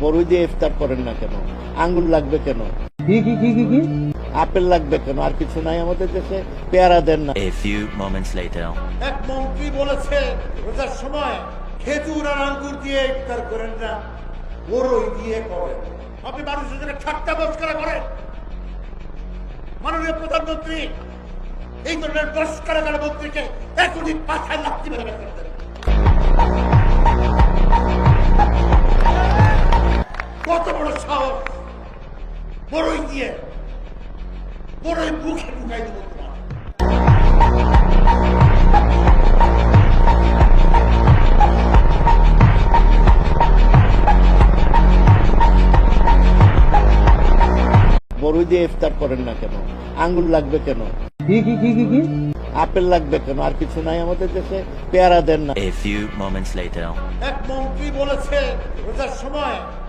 বড়ই দিয়ে ইফতার করেন না কেন? আঙ্গুর লাগবে কেন? কি আপেল লাগবে কেন? আর কিছু নাই আমাদের দেশে? পেয়ারা দেন না? A few moments later. এক মন্ত্রী বলেছে রোজার সময় খেজুর আর আঙ্গুর দিয়ে ইফতার করেন না, বড়ই দিয়ে করেন। আপনি মানুষের জন্য ঠাট্টা মস্করা করেন। মাননীয় প্রধানমন্ত্রী এই ধরনের মস্করা করা মন্ত্রীকে এখনই পাছায় লাথি মেরে বের করে দেন। কত বড় সাহস! বড়ই দিয়ে বড়ই মুখে ঢুকাই দেবো তোমার। বড়ই দিয়ে ইফতার করেন না কেন? আঙ্গুর লাগবে কেন? কি আপেল লাগবে কেন? আর কিছু নাই আমাদের দেশে? পেয়ারা দেন না? A few moments later. এক মন্ত্রী বলেছে রোজার সময়